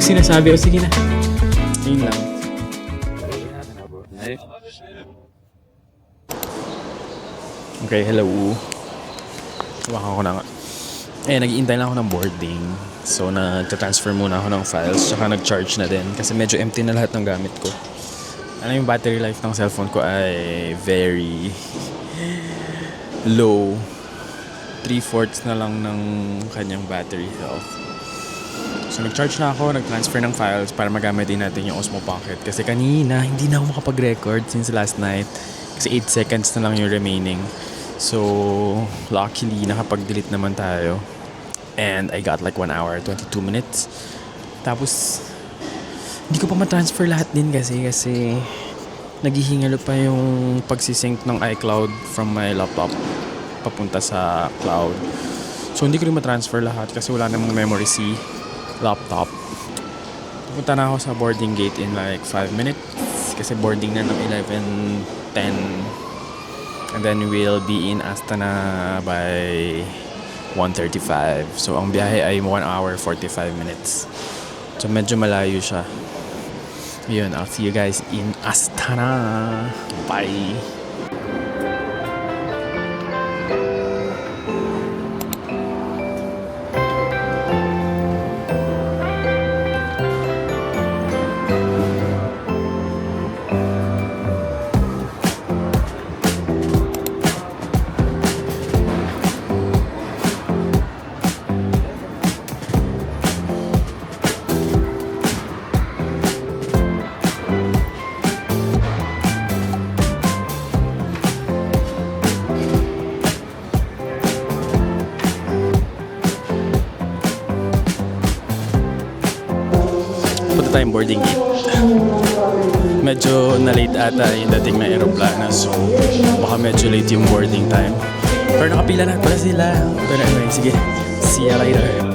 yung sinasabi. O sige na. Yun lang. Okay, hello. Waka ko na nga. Nag-iintay lang ako ng boarding. So, nag-transfer muna ako ng files. Tsaka nag-charge na din. Kasi medyo empty na lahat ng gamit ko. Yung battery life ng cellphone ko ay very low. 3/4 na lang ng kanyang battery health. So, nag-charge na ako. Nag-transfer ng files para magamit din natin yung Osmo Pocket. Kasi kanina, hindi na ako makapag-record since last night. Kasi 8 seconds na lang yung remaining. So, luckily, nakapag-delete naman tayo. And I got like 1 hour, 22 minutes. Tapos, hindi ko pa ma-transfer lahat din kasi naghihingalo pa yung pagsisync ng iCloud from my laptop papunta sa cloud. So, hindi ko rin ma-transfer lahat kasi wala namang memory si laptop. Pupunta na ako sa boarding gate in like 5 minutes kasi boarding na ng 11:10. And then we'll be in Astana by 1:35. So, ang biyahe ay 1 hour 45 minutes. So, medyo malayo siya. Yun, I'll see you guys in Astana. Bye! Punta tayong boarding gate. Medyo na-late ata yung dating na aeroplano. So, baka medyo late yung boarding time. Pero nakapila na pala sila. Pero anyway, sige. See ya later.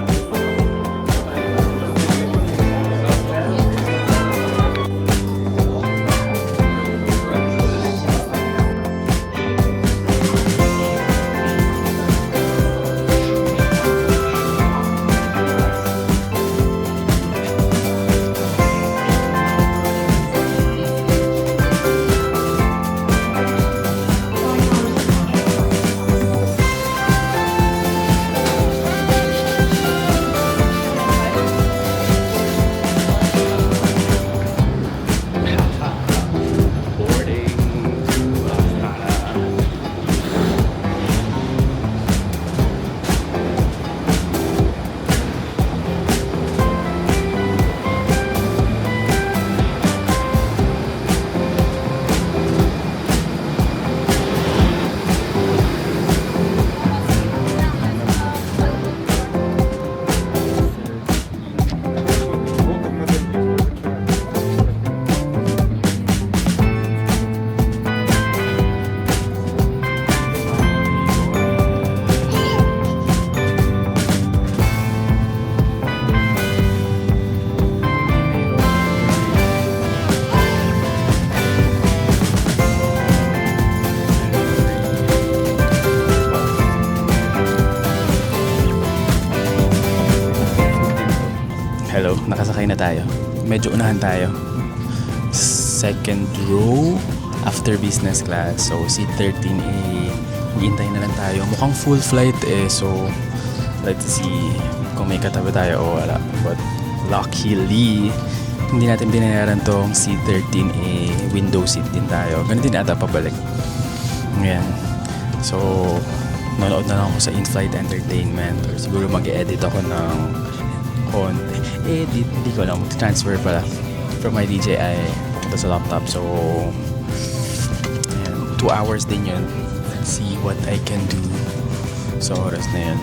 Hello, nakasakay na tayo. Medyo unahan tayo. Second row after business class. So, seat 13A. Hintay na lang tayo. Mukhang full flight eh. So, let's see kung may katabi tayo o wala. But, luckily, hindi natin binayaran tong seat 13A. Window seat din tayo. Ganun din ata pabalik. Ayan. So, manood na lang ako sa in-flight entertainment. Or siguro mag-edit ako ng edit, hindi ko alam, transfer pala from my DJI papunta sa laptop. So, ayan, 2 hours din yun. Let's see what I can do sa oras na yun.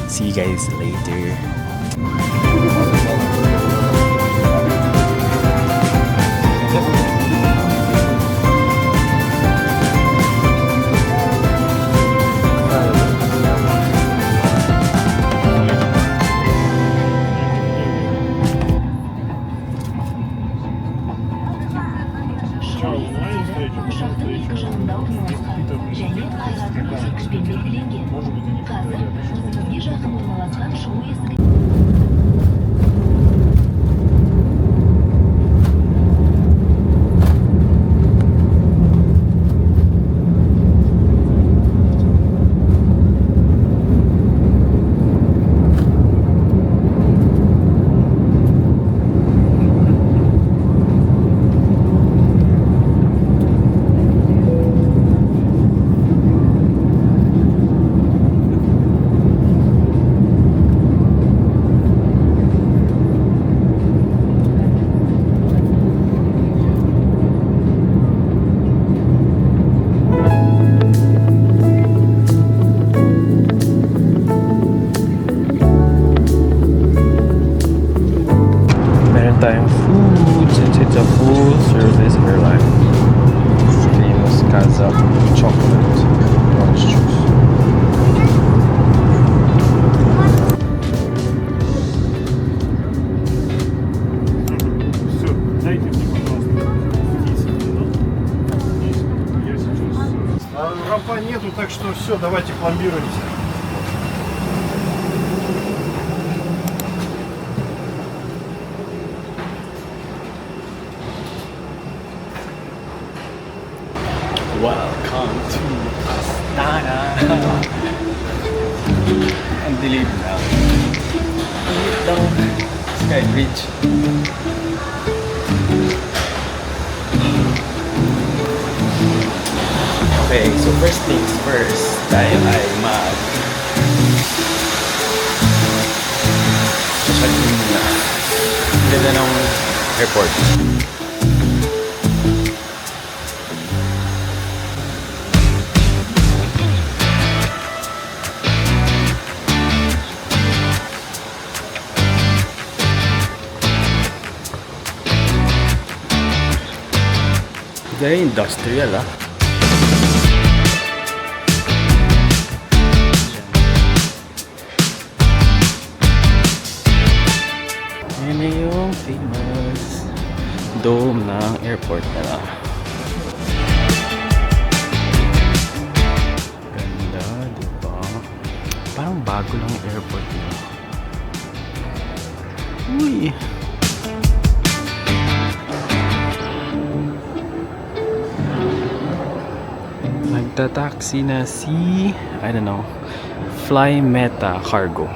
See you guys later. tayong food since it's a full service airline. Famous Kazakh chocolate orange juice. Все, дайте мне, пожалуйста, 10 минут. Я сейчас. Рампа нету, так что все, давайте пломбируемся. Welcome to Astana. Ang dilim na. Init daw. Sky Bridge. Okay, so first things first, tayo ay check-in muna. Ganda ng airport. Very industrial, ah. Yan na yung famous dome ng airport nila. Ganda, diba? Parang bago lang ang airport nila. Uy! Nagta-taxi na si, I don't know, Fly Meta Cargo.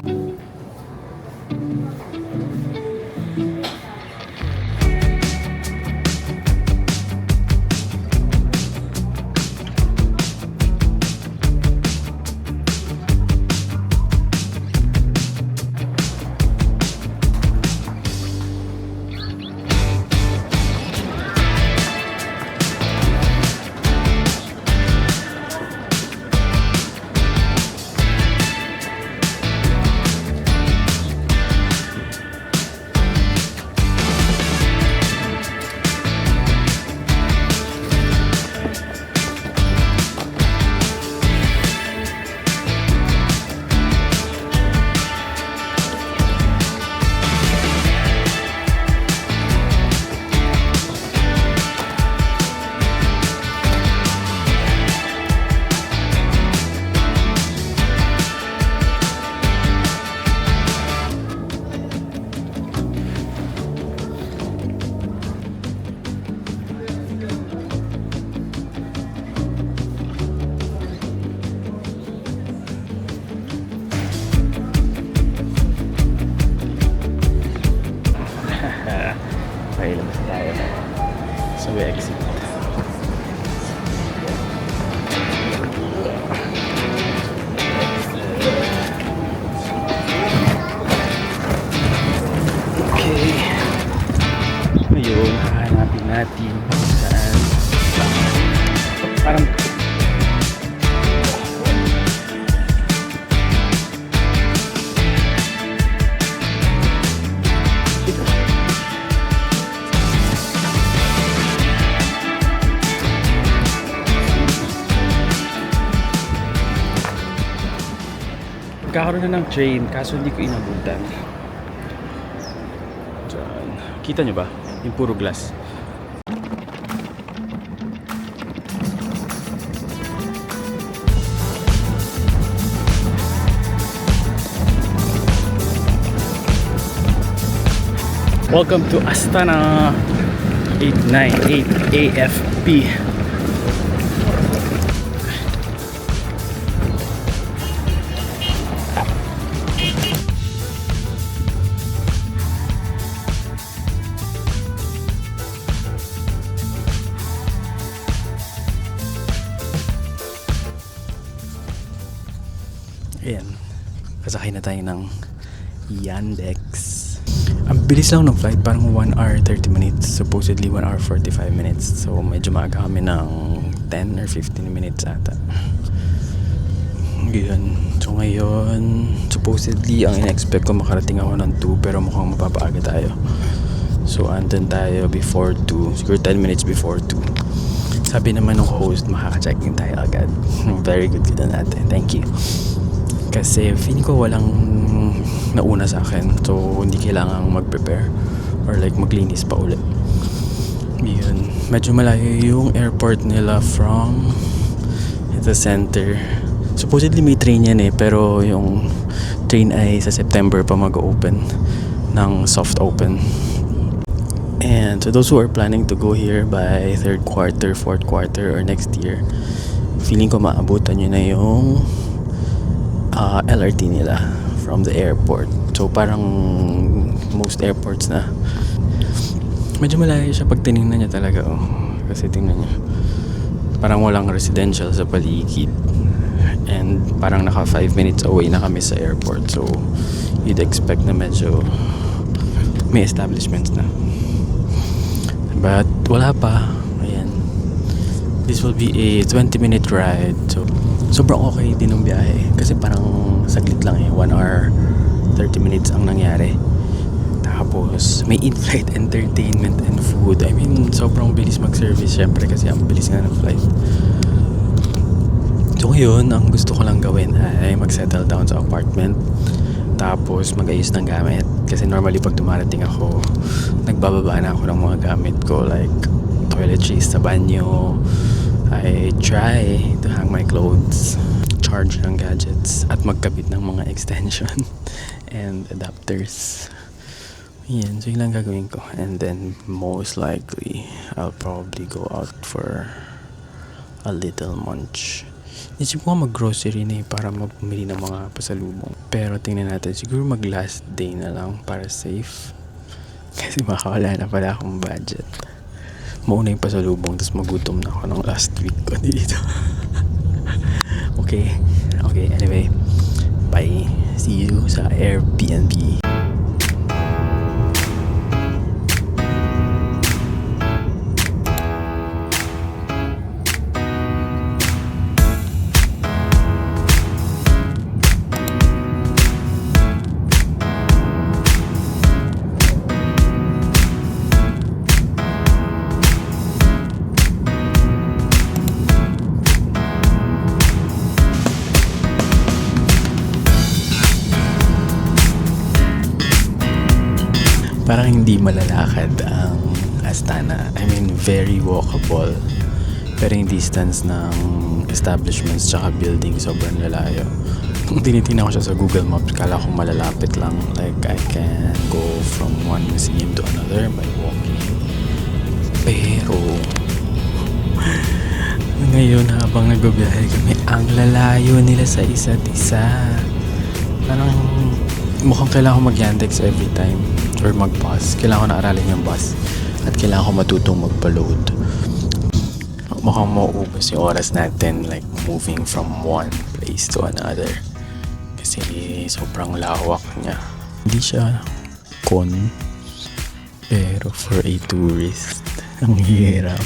Pailabas tayo sa exit. Okay. Ngayon, hahanapin natin saan. Parang nagkakaroon na ng train kaso hindi ko inabutan. Diyan. Kita nyo ba? Yung puro glass. Welcome to Astana 898 AFP. Ayan, kasakay na tayo ng Yandex. Ang bilis lang ng flight, parang 1 hour 30 minutes, supposedly 1 hour 45 minutes. So medyo maaga kami ng 10 or 15 minutes ata. Ganyan. So ngayon, supposedly ang in-expect ko makarating ako ng 2 pero mukhang mapapaaga tayo. So nandun tayo before 2. Siguro 10 minutes before 2. Sabi naman ng host, makaka-check-in tayo agad. Very good natin. Thank you. Kasi feeling ko walang nauna sa akin. So, hindi kailangang mag-prepare or like maglinis pa ulit. Yun. Medyo malayo yung airport nila from the center. Supposedly may train yan pero yung train ay sa September pa mag-open ng soft open. And so those who are planning to go here by 3rd quarter, 4th quarter, or next year, feeling ko maabutan nyo na yung LRT nila from the airport. So parang most airports na. Medyo malayo siya pag tinignan niya talaga. Kasi tingnan niya, parang walang residential sa paligid. And parang naka 5 minutes away na kami sa airport. So you'd expect na medyo may establishments na. But wala pa. Ayan. This will be a 20-minute ride. So sobrang okay din ang biyahe. Kasi parang saglit lang 1 hour 30 minutes ang nangyari. Tapos may in-flight entertainment and food. I mean, sobrang bilis mag-service syempre kasi ang bilis nga ng flight. So yun, ang gusto ko lang gawin ay mag-settle down sa apartment. Tapos mag-ayos ng gamit. Kasi normally pag dumarating ako, nagbababa na ako ng mga gamit ko. Like toiletries sa banyo. I try to hang my clothes, charge ng gadgets, at magkabit ng mga extension and adapters. Yan, so yun lang gagawin ko. And then most likely I'll probably go out for a little munch. Isip ko mag-grocery na para mapumili ng mga pasalubong. Pero tingnan natin, siguro mag-last day na lang para safe. Kasi makawala na pala akong budget. Mauna yung pasalubong, tapos magutom na ako ng last week ko dito. Okay, anyway. Bye. See you sa Airbnb. Parang hindi malalakad ang Astana. I mean, very walkable. Pero yung distance ng establishments tsaka building sobrang lalayo. Kung tinitingnan ko siya sa Google Maps, kala ko malalapit lang. Like, I can go from one museum to another by walking. Pero ngayon habang nagbibiyahe kami, ang lalayo nila sa isa't isa. Parang mukhang kailangan ko mag-Yandex every time or mag-bus. Kailangan ko na aralin yung bus at kailangan ko matutong magpa-load. Mukhang mauubos yung oras natin, like moving from one place to another kasi sobrang lawak niya. Hindi siya con, pero for a tourist ang hirap.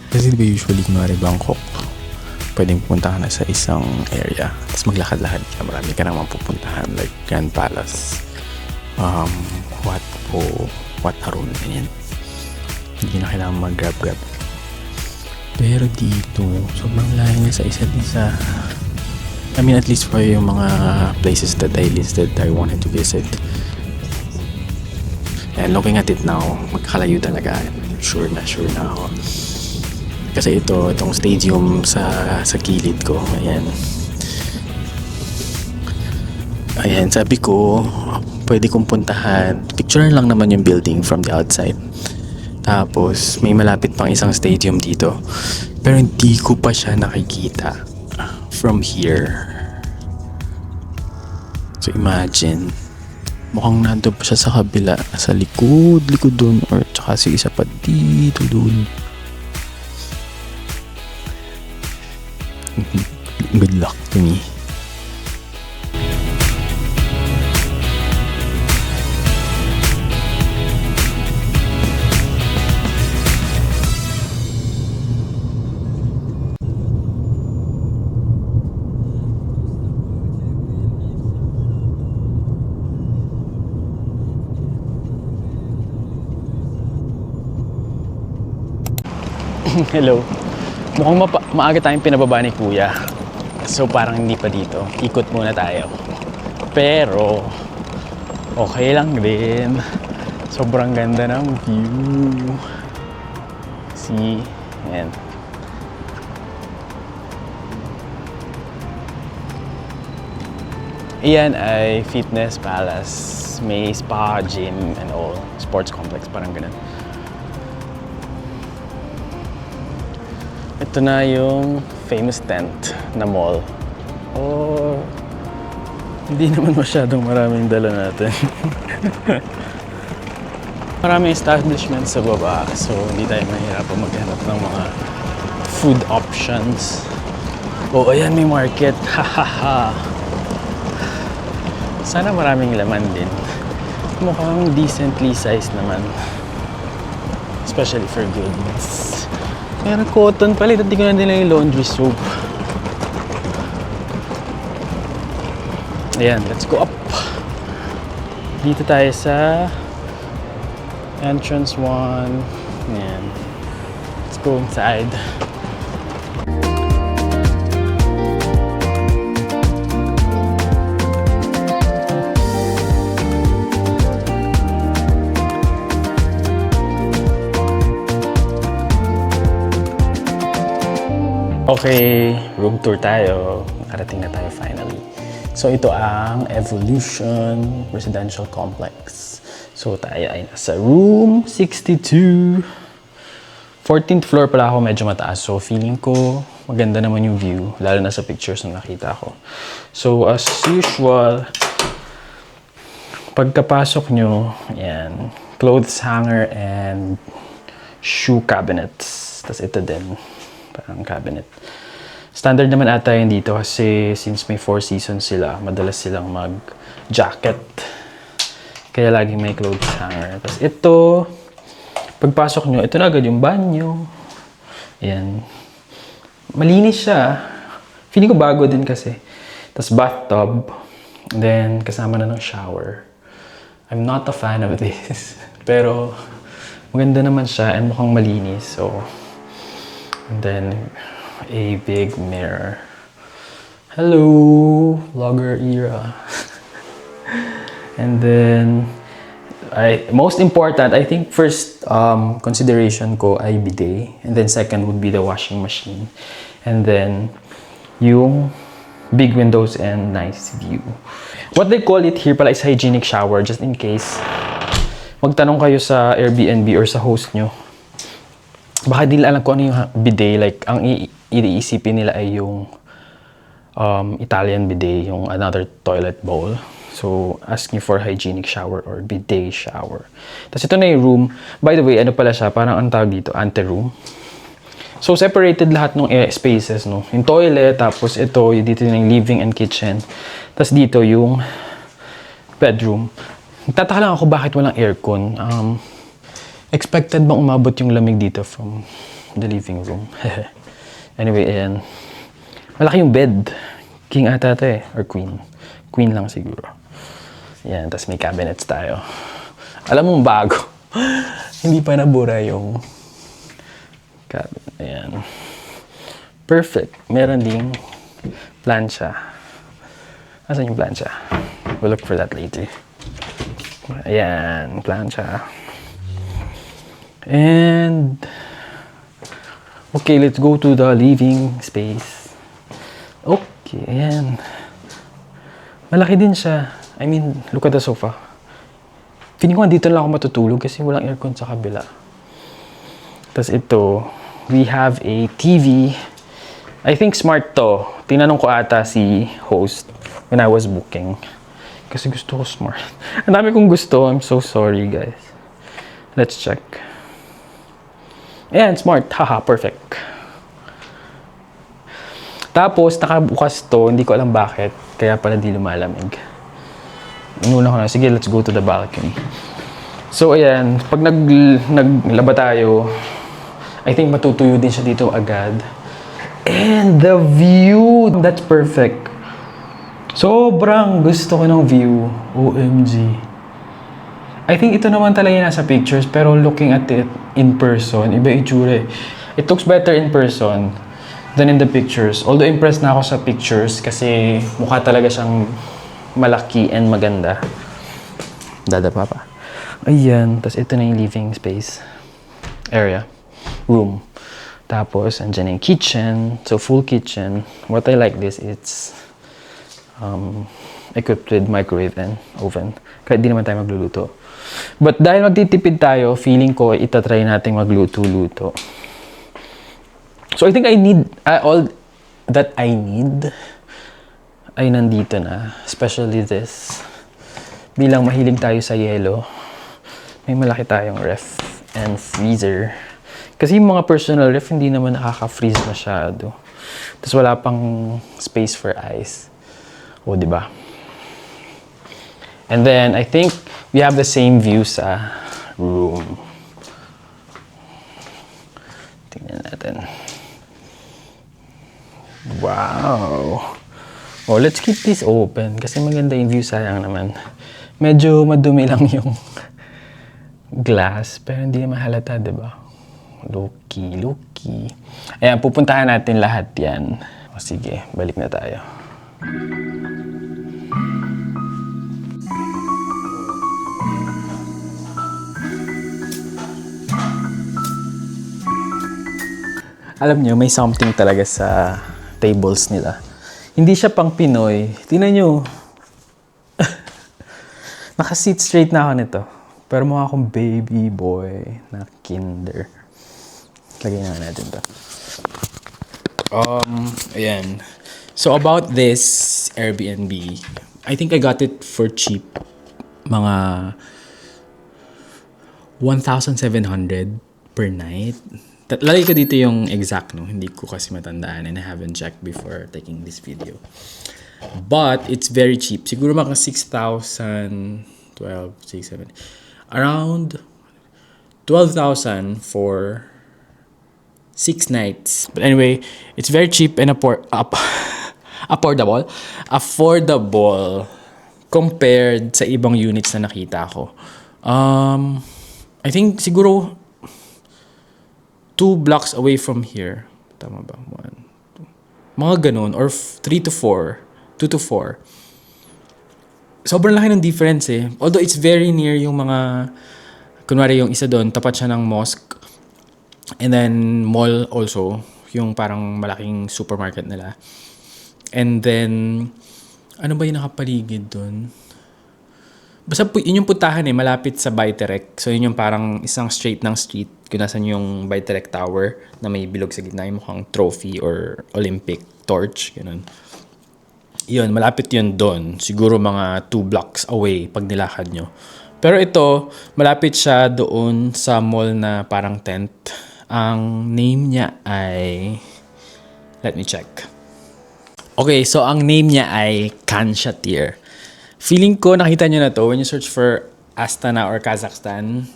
Kasi diba usually kunwari Bangkok, pwedeng pupuntahan na sa isang area tapos maglakad-lakad ka, marami ka naman pupuntahan like Grand Palace, Wat Arun, ganyan. Hindi na kailangan mag-grab. Pero dito sobrang layo niya sa isa't isa. I mean, at least for yung mga places that I listed I wanted to visit. And looking at it now, magkakalayo talaga. Sure na ako. Kasi itong stadium sa gilid ko. Ayan, sabi ko, pwede kong puntahan. Picture lang naman yung building from the outside. Tapos, may malapit pang isang stadium dito. Pero hindi ko pa siya nakikita from here. So, imagine, mukhang nandun pa siya sa kabila. Sa likod dun. Or tsaka si isa pa dito dun. Good luck to me. Hello. Mukhang maaga tayong pinababa ni Kuya. So parang hindi pa dito. Ikot muna tayo. Pero, okay lang din. Sobrang ganda ng view. See? Ayan. Iyan ay fitness palace. May spa, gym, and all. Sports complex, parang ganun. Ito na yung famous tent na mall. Oh, hindi naman masyadong maraming dala natin. Maraming establishments sa baba, so hindi tayo mahirapan maghanap ng mga food options. Oh, ayan may market. Hahaha. Sana maraming laman din. Mukhang decently sized naman. Especially for goods. Meron cotton pala. Hindi ko na nila yung laundry soap. Ayan, let's go up. Dito tayo sa entrance 1. Ayan. Let's go inside. Okay, room tour tayo. Nakarating na tayo finally. So ito ang Evolution Residential Complex. So tayo ay nasa room 62. 14th floor pala ako, medyo mataas. So feeling ko maganda naman yung view, lalo na sa pictures na nakita ko. So as usual, pagkapasok nyo, ayan, clothes hanger and shoe cabinets. Tapos ito din. Parang cabinet. Standard naman ata yun dito kasi since may 4 seasons sila, madalas silang mag-jacket. Kaya laging may clothes hanger. Tapos ito, pagpasok nyo, ito na agad yung banyo. Ayan. Malinis siya. Feeling ko bago din kasi. Tapos bathtub. And then, kasama na ng shower. I'm not a fan of this. Pero, maganda naman siya and mukhang malinis. So, and then, a big mirror. Hello, vlogger era. And then, most important, I think first consideration ko ay bidet. And then second would be the washing machine. And then, yung big windows and nice view. What they call it here pala is hygienic shower, just in case magtanong kayo sa Airbnb or sa host nyo. Baka di nila alam kung ano yung bidet. Like, ang iisipin nila ay yung Italian bidet, yung another toilet bowl. So, asking for hygienic shower or bidet shower. Tapos ito na yung room. By the way, ano pala siya? Parang ang tawag dito, ante-room. So, separated lahat ng spaces, no? Yung toilet, tapos ito, yung dito yung living and kitchen. Tapos dito yung bedroom. Nagtataka lang ako bakit walang aircon. Expected bang umabot yung lamig dito from the living room? Anyway, ayan. Malaki yung bed. King ata ito eh. Or queen. Queen lang siguro. Ayan, tapos may cabinets tayo. Alam mo, bago. Hindi pa nabura yung cabinet. Ayan. Perfect. Meron ding plancha. Asan yung plancha? We'll look for that later. Ayan, plancha. And okay, let's go to the living space. Okay, ayan. Malaki din siya. I mean, look at the sofa. Feeling ko dito lang ako matutulog kasi walang aircon sa kabila. Tapos ito, we have a TV. I think smart to. Tinanong ko ata si host when I was booking. Kasi gusto ko smart. Ang dami kong gusto. I'm so sorry, guys. Let's check. Ayan, smart. Haha, perfect. Tapos, nakabukas to. Hindi ko alam bakit. Kaya pala di lumalamig. Inuna ko na. Sige, let's go to the balcony. So, ayan. Pag naglaba tayo, I think matutuyo din siya dito agad. And the view! That's perfect. Sobrang gusto ko ng view. OMG. I think ito naman talaga yung nasa pictures, pero looking at it in person, iba itsura eh. It looks better in person than in the pictures. Although impressed na ako sa pictures kasi mukha talaga siyang malaki and maganda. Dadapa pa. Ayan. Tapos ito na yung living space. Area. Room. Tapos, andyan na yung kitchen. So, full kitchen. What I like this, it's equipped with microwave and oven. Kahit di naman tayo magluluto. But dahil magtitipid tayo, feeling ko itatry natin magluto-luto. So, I think I need, all that I need ay nandito na. Especially this. Bilang mahilig tayo sa yelo, may malaki tayong ref and freezer. Kasi yung mga personal ref, hindi naman nakaka-freeze masyado. Tapos wala pang space for ice. O, di ba? And then, I think we have the same view sa room. Tingnan natin. Wow! Oh, let's keep this open kasi maganda yung view, sayang naman. Medyo madumi lang yung glass, pero hindi naman halata, di ba? Loki. Ayan, pupuntahan natin lahat yan. O sige, balik na tayo. Alam nyo, may something talaga sa tables nila. Hindi siya pang Pinoy. Tingnan nyo. Naka-sit straight na ako nito. Pero mukha akong baby boy na kinder. Lagay na natin to. Ayan. So about this Airbnb, I think I got it for cheap. Mga 1,700 per night. Lagay ko dito yung exact, no? Hindi ko kasi matandaan and I haven't checked before taking this video. But it's very cheap. Siguro mga 6,000, 12, 6, 7. Around 12,000 for 6 nights. But anyway, it's very cheap and affordable. Affordable compared sa ibang units na nakita ko. I think siguro 2 blocks away from here. Tama ba? 1, 2. Mga ganun. Or 3 to 4. 2 to 4. Sobrang laki ng difference eh. Although it's very near yung mga... Kunwari yung isa doon, tapat siya ng mosque. And then mall also. Yung parang malaking supermarket nila. And then... Ano ba yung nakapaligid doon? Basta yun yung puntahan eh, malapit sa Biterec. So yun yung parang isang straight ng street kung nasan yung Biterec Tower na may bilog sa gitna, yung mukhang trophy or Olympic torch, ganun. Yun, malapit yun doon. Siguro mga 2 blocks away pag nilakad nyo. Pero ito, malapit siya doon sa mall na parang tent. Ang name niya ay... Let me check. Okay, so ang name niya ay Khansatir. Feeling ko nakita nyo na to when you search for Astana or Kazakhstan.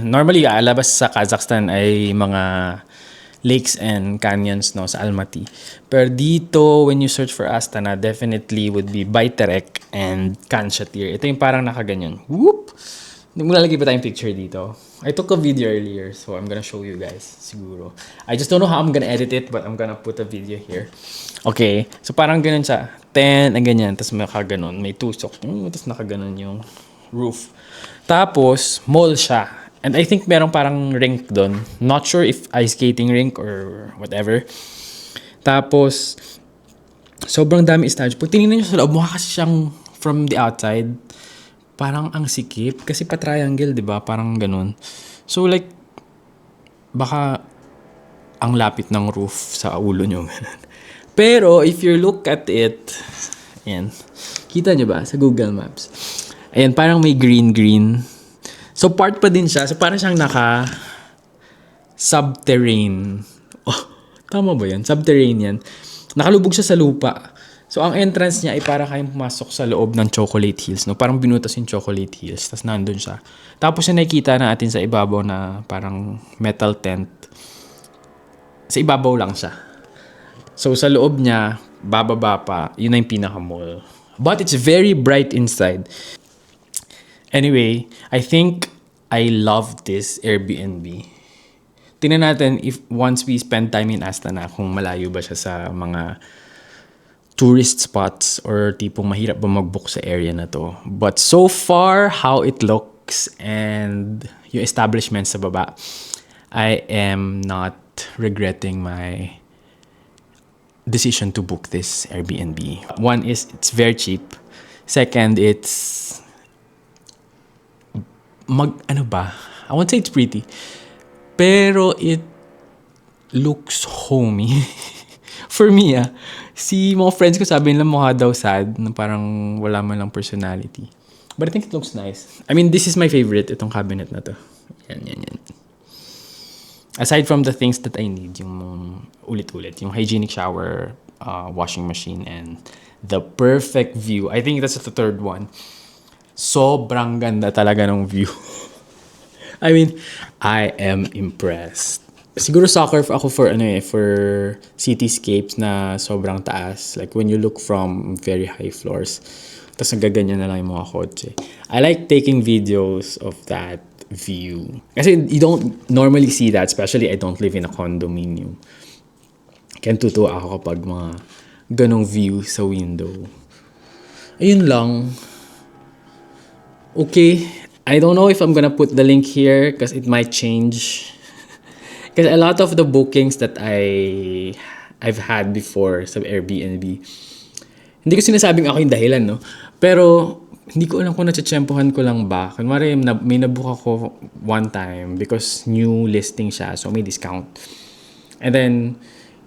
Normally, alabas sa Kazakhstan ay mga lakes and canyons, no, sa Almaty. Pero dito, when you search for Astana, definitely would be Biterec and Khansatir. Ito yung parang nakaganyan. Whoop! Maglalagay pa tayong picture dito. I took a video earlier, so I'm gonna show you guys, siguro. I just don't know how I'm gonna edit it, but I'm gonna put a video here. Okay, so parang ganun siya. 10, ang ganyan. Tapos may nakaganon. May tusok. Tapos nakaganon yung roof. Tapos, mall siya. And I think merong parang rink doon. Not sure if ice skating rink or whatever. Tapos, sobrang dami stage. Pag tinignan nyo sa loob, mukha kasi siyang from the outside. Parang ang sikip. Kasi pa-triangle, di ba? Parang ganun. So like, baka ang lapit ng roof sa ulo nyo. Pero, if you look at it, ayan, kita nyo ba sa Google Maps? Ayan, parang may green. So, part pa din siya. So, parang siyang subterranean. Oh, tama ba yan? Subterranean. Nakalubog siya sa lupa. So, ang entrance niya ay parang kayong pumasok sa loob ng Chocolate Hills. No? Parang binutas yung Chocolate Hills. Tapos, nandun siya. Tapos, yung nakikita natin sa ibabaw na parang metal tent. Sa ibabaw lang siya. So, sa loob niya, bababa pa, yun na yung pinaka-mall. But it's very bright inside. Anyway, I think I love this Airbnb. tingnan natin if once we spend time in Astana, kung malayo ba siya sa mga tourist spots or tipong mahirap ba mag-book sa area na to. But so far, how it looks and yung establishment sa baba, I am not regretting my decision to book this Airbnb. One is, it's very cheap. Second, it's I won't say it's pretty, pero it looks homey. For me, si mga friends ko sabi nila mukha daw sad, na parang wala man lang personality. But I think it looks nice. I mean, this is my favorite, itong cabinet na to. Yan. Aside from the things that I need, yung ulit-ulit, yung hygienic shower, washing machine, and the perfect view. I think that's the third one. Sobrang ganda talaga ng view. I mean, I am impressed. Siguro sucker ako for cityscapes na sobrang taas. Like when you look from very high floors. Tapos nagaganyan na lang yung mga kotse. I like taking videos of that view. Kasi you don't normally see that, especially I don't live in a condominium. Kaya tutuwa ako kapag mga ganong view sa window. Ayun lang. Okay, I don't know if I'm gonna put the link here because it might change. Because a lot of the bookings that I've had before sa Airbnb, hindi ko sinasabing ako yung dahilan, no? Pero hindi ko alam kung natsyempohan ko lang ba. Kunwari, may nabook ako one time because new listing siya, so may discount. And then,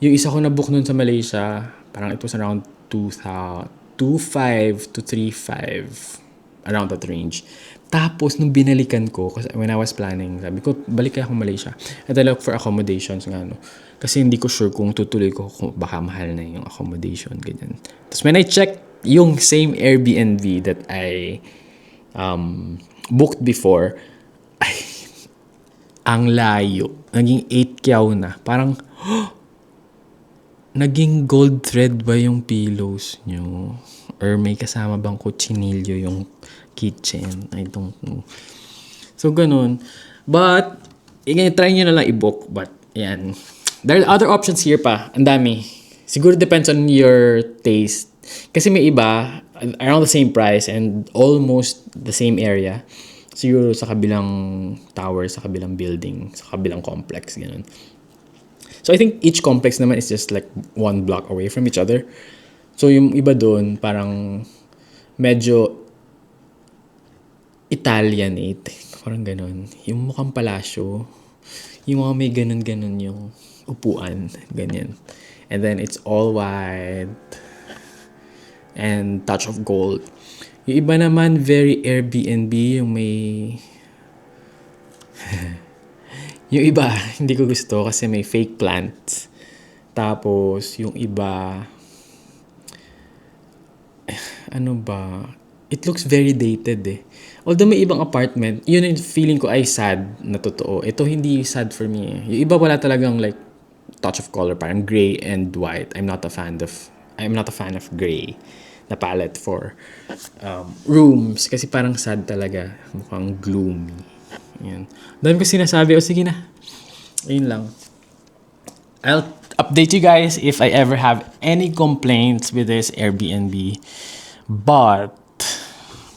yung isa ko nabook nun sa Malaysia, parang it was around 2.5 to 3.5, around that range. Tapos, nung binalikan ko, kasi when I was planning, sabi ko, balik kaya akong Malaysia. At I look for accommodations nga, no? Kasi hindi ko sure kung tutuloy ko, kung baka mahal na yung accommodation, ganyan. Tapos, when I checked yung same Airbnb that I booked before, ay, ang layo. Naging 8 kyaw na. Parang, naging gold thread ba yung pillows nyo? Or may kasama bang kutsinilyo yung kitchen? I don't know. So, ganun. But, try nyo na lang i-book. But, yan. There are other options here pa. Ang dami. Siguro depends on your taste. Kasi may iba, around the same price and almost the same area. Siguro sa kabilang tower, sa kabilang building, sa kabilang complex. Ganun. So, I think each complex naman is just like 1 block away from each other. So, yung iba doon, parang medyo Italianate. Parang ganun. Yung mukhang palasyo. Yung mga may ganun-ganun yung upuan. Ganyan. And then, it's all white. And touch of gold. Yung iba naman, very Airbnb. Yung may... yung iba, hindi ko gusto kasi may fake plants. Tapos, yung iba... ano ba? It looks very dated eh. Although may ibang apartment, yun yung feeling ko ay sad na totoo. Ito hindi sad for me eh. Yung iba wala talagang like touch of color, parang gray and white. I'm not a fan of gray na palette for rooms kasi parang sad talaga. Mukhang gloomy. Yan. Dahil ko sinasabi, sige na. Ayun lang. I'll update you guys if I ever have any complaints with this Airbnb. But,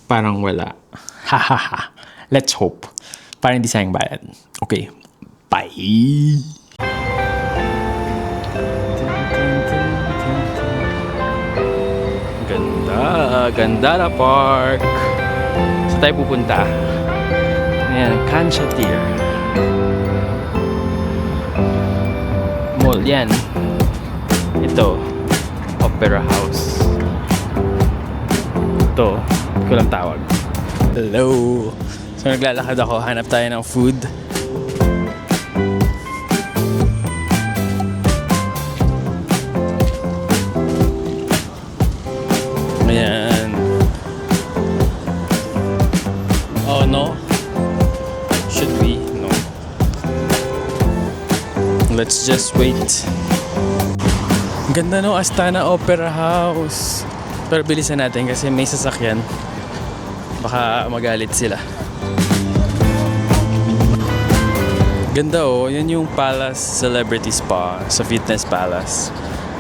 parang wala. Hahaha. Let's hope. Parang hindi sayang bayad. Okay. Bye! Ganda na park. Saan tayo pupunta? Ayan, Kanchatir Mall yan. Ito, Opera House. Ito, hindi ko lang tawag. Hello! So naglalakad ako, hanap tayo ng food. Ayan. Oh no? Should we? No. Let's just wait. Ganda no, Astana Opera House. Pero bilisan natin kasi may sasakyan. Baka magalit sila. Ganda oh, yan yung Palace Celebrity Spa sa Fitness Palace.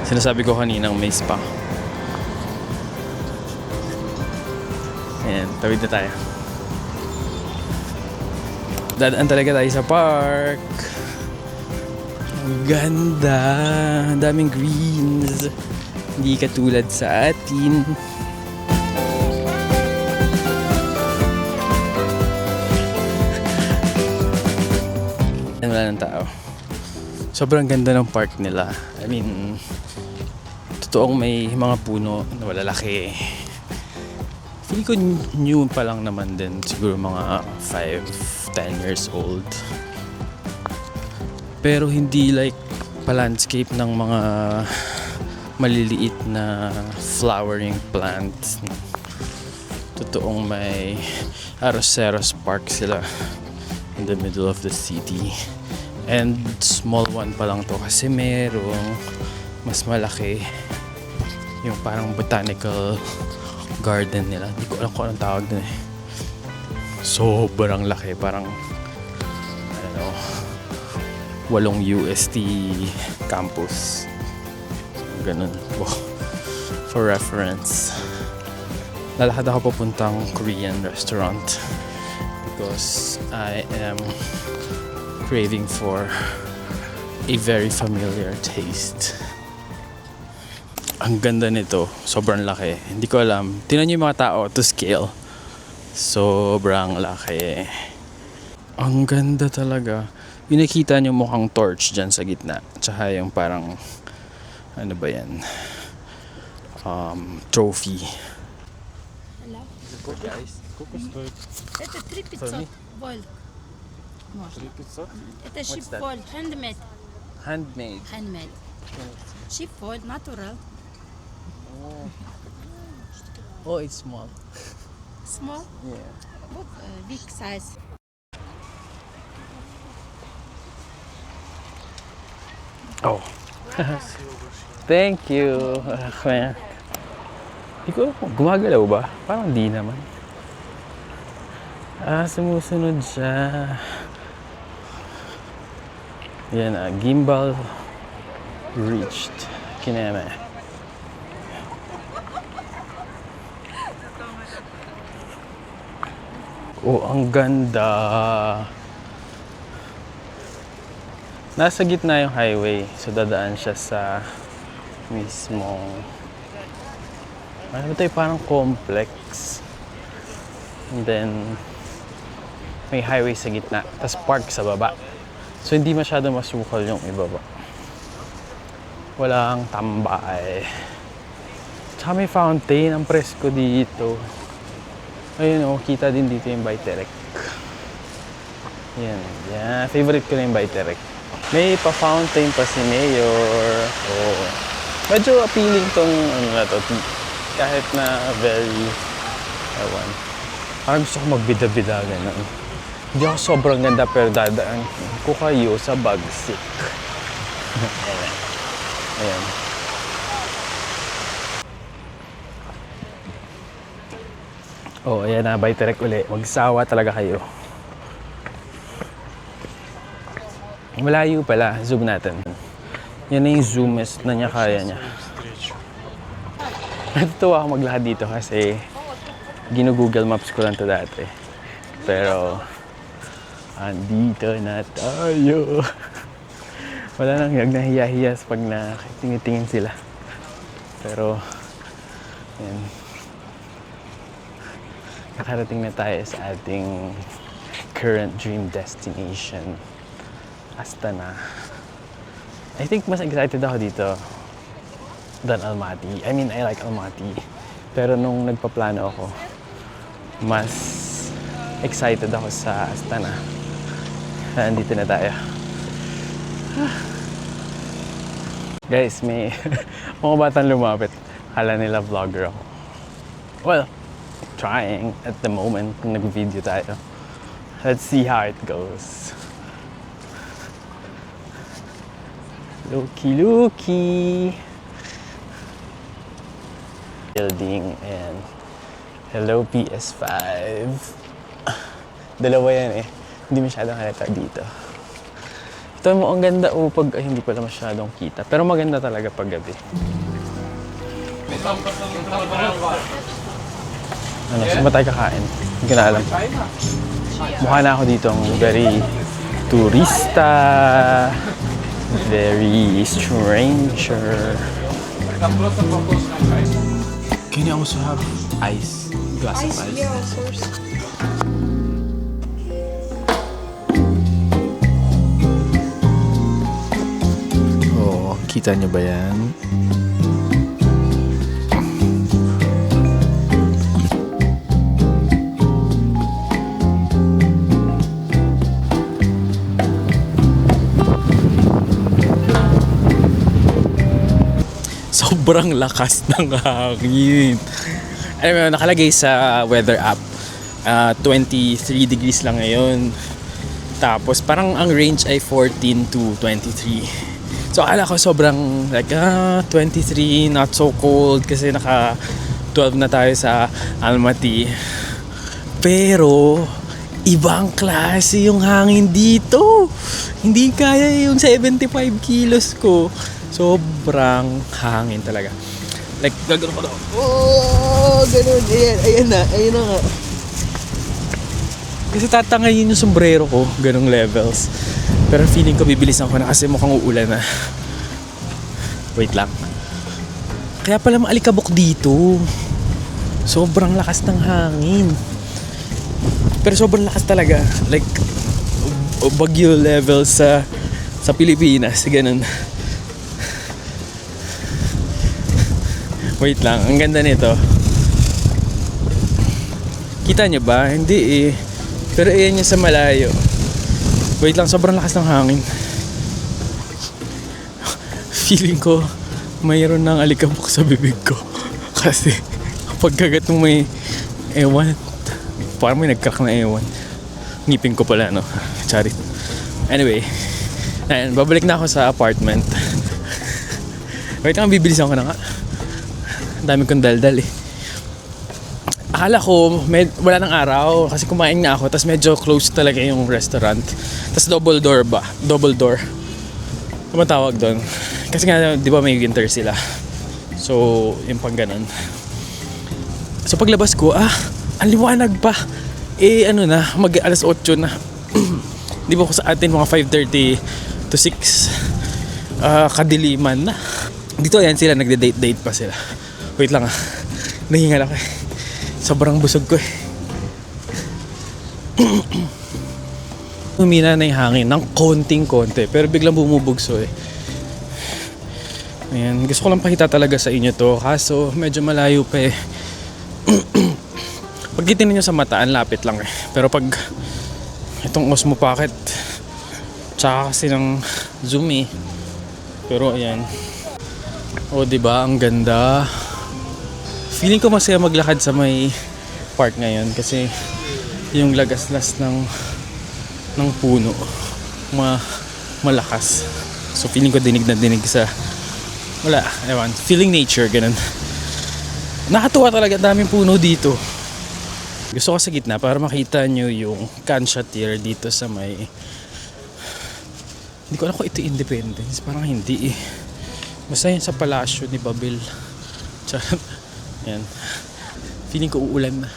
Sinasabi ko kaninang may spa. Ayan, tawid na tayo. Dadaan talaga tayo sa park. Ang ganda. Ang daming greens. Hindi katulad sa atin. Wala ng tao. Sobrang ganda ng park nila. I mean, totoong may mga puno na malalaki. Feeling ko new pa lang naman din. Siguro mga 5-10 years old. Pero hindi like pa-landscape ng mga maliliit na flowering plants. Totoong may Arroceros Park sila in the middle of the city. And small one pa lang to kasi merong mas malaki yung parang botanical garden nila. Hindi ko alam kung anong tawag dun eh. Sobrang laki. Parang I don't know 8 UST campus. Ganun. Wow. For reference. Lalakad ako papuntang Korean restaurant because I am craving for a very familiar taste. Ang ganda nito. Sobrang laki. Hindi ko alam. Tingnan niyo yung mga tao to scale. Sobrang laki. Ang ganda talaga. Yung nakita niyo mukhang torch dyan sa gitna. Tsaka yung parang ano ba yan? Trophy. Hello? Guys, Это 3500 вольт. Можно. 300? Это What's шип that? вольт, handmade. Handmade. Handmade. Шип вольт, natural. Oh, it's small. Small, Yeah. but big size. Oh. Thank you. Kuya. Hindi ko alam kung gumagalaw ba? Parang di naman. Sumusunod siya. Yan gimbal reached. Kineme. Oh, ang ganda. Nasa gitna yung highway. So dadaan siya sa mismong ano ba ito? Parang complex. And then may highway sa gitna. Tapos park sa baba. So hindi masyado masukal yung ibaba. Walang tambay. Tsaka may fountain. Ang presko dito. Ayun oh, kita din dito yung Biterek. Yan. Yan. Favorite ko na yung Biterek. May pa-fountain pa si Mayor. Oh. Medyo appealing tong ano na to. Kahit na very ewan. Parang gusto ko magbida-bida ganun. Hindi ako sobrang ganda pero dadaan ko kayo sa Bagsik. Ayan. Oh, ayan na, Biterek uli. Magsawa talaga kayo. Malayo pala. Zoom natin. Yan na yung zoom na niya kaya niya. Natutuwa ako maglakad dito kasi gino-Google Maps ko lang to dati. Pero andito na tayo. Wala nang nahiya-hiya pag tinitingin sila. Pero yan. Nakarating na tayo sa ating current dream destination. Astana. I think mas excited ako dito than Almaty. I mean, I like Almaty. Pero nung nagpaplano ako, mas excited ako sa Astana. Nandito na tayo. Guys, may mga batang lumapit. Akala nila vlogger ako. Well, trying at the moment kung nag-video tayo. Let's see how it goes. Looky. Building and hello PS5. Dalawa yan eh. Hindi masyadong halata dito. Ito mo, ang ganda. Pag, ay, hindi pala masyadong kita. Pero maganda talaga pag gabi. Ano, saan ba tayo kakain? Hindi ko na alam. Mukha na ako dito very turista, very stranger. Can you also have ice? Glass of ice? Yeah, of course. Oo, kita niyo ba yan? Sobrang lakas ng hangin. Alam mo, nakalagay sa weather app, 23 degrees lang ngayon. Tapos parang ang range ay 14 to 23. So akala ko sobrang like 23, not so cold kasi naka 12 na tayo sa Almaty. Pero ibang klase yung hangin dito. Hindi kaya yung 75 kilos ko. Sobrang hangin talaga. Like, gagano ko daw. Oh, ganun. Ayan na nga. Kasi tatangayin yung sombrero ko, ganong levels. Pero feeling ko bibilisan ko na kasi mukhang uulan na. Wait lang. Kaya pala maalikabok dito. Sobrang lakas ng hangin. Pero sobrang lakas talaga. Like, bagyo level sa Pilipinas. Ganun. Wait lang, ang ganda nito. Kita nyo ba? Hindi eh. Pero ayan yung sa malayo. Wait lang, sobrang lakas ng hangin. Feeling ko mayroon ng alikabok sa bibig ko. Kasi pagkagat mo may ewan. Parang may nag-crack na ewan. Ngipin ko pala, no? Charit. Anyway, ayan, babalik na ako sa apartment. Wait lang, bibilisan ko na nga. Dami kong daldal eh. Akala ko wala nang araw kasi kumain na ako, tapos medyo close talaga yung restaurant, tapos double door tumatawag doon kasi nga di ba may winter sila, so yung pang ganun. So paglabas ko, ang liwanag pa ano na, mag alas 8 na. Di ba ko sa atin mga 5:30 to 6 kadiliman na dito. Ayan sila, nagde-date pa sila. Wait lang nahingal ako eh. Sobrang busog ko eh. Humina na yung hangin ng konting-konti, pero biglang bumubugso eh. Ayan, gusto ko lang pakita talaga sa inyo to, kaso medyo malayo pa eh. Pag titingnan nyo sa mata, ang lapit lang eh. Pero pag itong Osmo Pocket, tsaka kasi ng zoom eh. Pero ayan. O diba, ang ganda. Feeling ko masaya maglakad sa may park ngayon kasi yung lagaslas ng puno malakas. So feeling ko dinig na dinig sa wala, ewan, feeling nature, ganun. Nakatuwa talaga, daming puno dito. Gusto ko sa gitna para makita nyo yung Kansha Tier dito sa may, hindi ko alam kung ito Independence, parang hindi eh. Basta yun sa palasyo ni Babel. Charot. Yan. Feeling ko uulan na.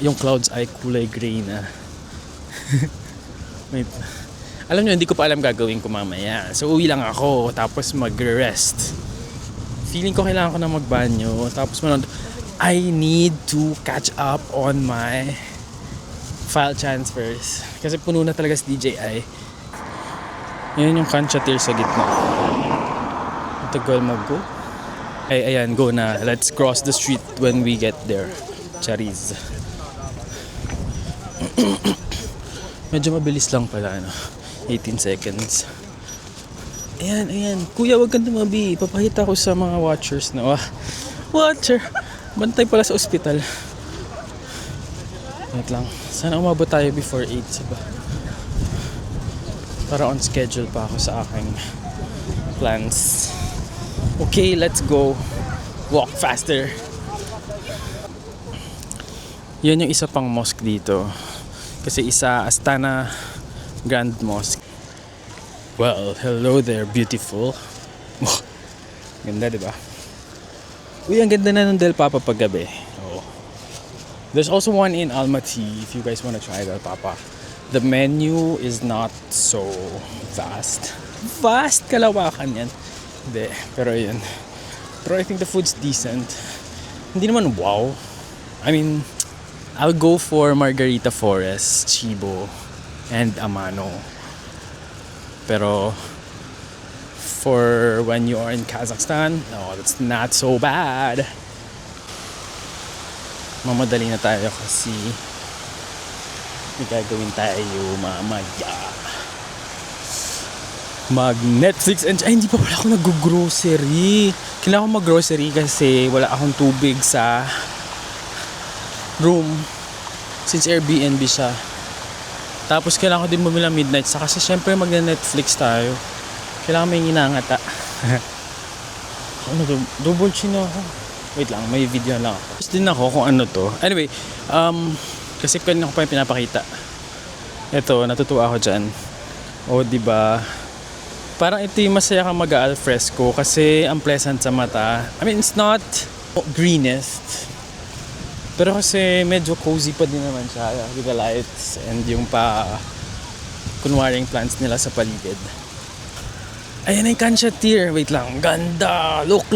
Yung clouds ay kulay gray na. Wait. Alam nyo, hindi ko pa alam gagawin ko mamaya. So uwi lang ako, tapos magre-rest. Feeling ko kailangan ko na magbanyo, tapos I need to catch up on my file transfers. Kasi puno na talaga si DJI. Yan yung Kansha Tier sa gitna. Tagal mag-go. Ay, ayan, go na. Let's cross the street when we get there. Chariz. Medyo mabilis lang pala, 18 seconds. Ayan. Kuya, wag kang tumabi. Papakita ko sa mga watchers na, watcher. Bantay pala sa ospital. Wait lang. Sana umabot tayo before 8, diba? Para on schedule pa ako sa aking plans. Okay, let's go. Walk faster. Yan yung isa pang mosque dito. Kasi isa Astana Grand Mosque. Well, hello there, beautiful. Oh, ganda, di ba? Uy, ang ganda na ng Del Papa paggabi. Oh. There's also one in Almaty if you guys want to try Del Papa. The menu is not so vast. Vast kalawakan yan. Hindi, pero yun. Pero I think the food's decent. Hindi naman wow. I mean, I'll go for Margarita Forest, Chibo, and Amano. Pero for when you are in Kazakhstan, no, that's not so bad. Mamadali na tayo kasi may gagawin tayo mamaya. Mag-Netflix and... Ay, hindi pa pala ako nag-grocery. Kailangan ko mag-grocery kasi wala akong tubig sa room since Airbnb siya. Tapos kailangan ko din bumila midnight sa kasi syempre mag-Netflix tayo. Kailangan may inangata. Ano, double chin ako. Wait lang, may video lang ako. Tapos din ako kung ano to. Anyway, kasi kanina ko pa yung pinapakita. Ito, natutuwa ako dyan. O, diba? Parang ito yung masaya kang mag-al fresco kasi ang pleasant sa mata. I mean, it's not greenest. Pero kasi medyo cozy pa din naman siya with the lights and yung kunwaring plants nila sa paligid. Ayan na yung Kansha tier. Wait lang. Ganda. Look.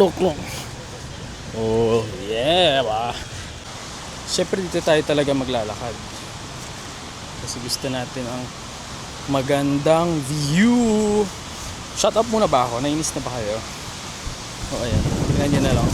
Oh, yeah. Ba? Siyempre dito tayo talaga maglalakad. Kasi gusto natin ang magandang view. Shut up muna ba ako? Nainis na ba kayo? O, ayan. Tingnan nyo na lang.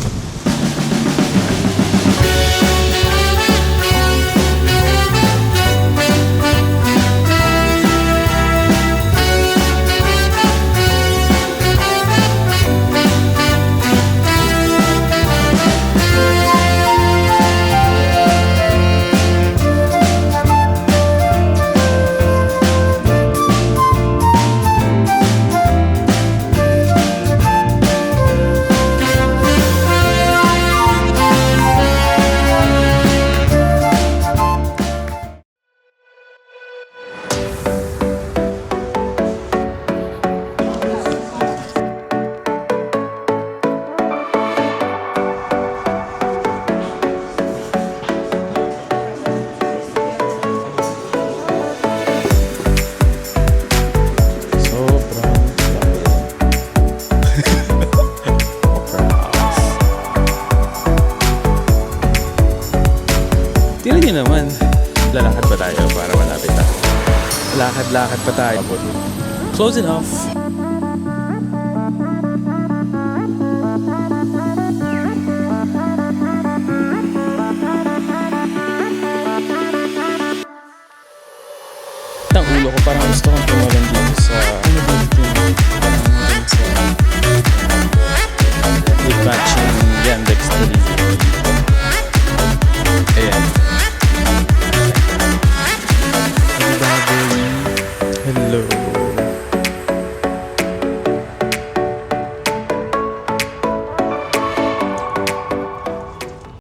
Tingnan nyo naman. Lalakad pa tayo para malapit tayo. Lakad pa tayo. Close enough. Ang ulo ko parang gusto kong tumalan dito sa... Ano ba ito? Parang sa... With matching Yandex delivery.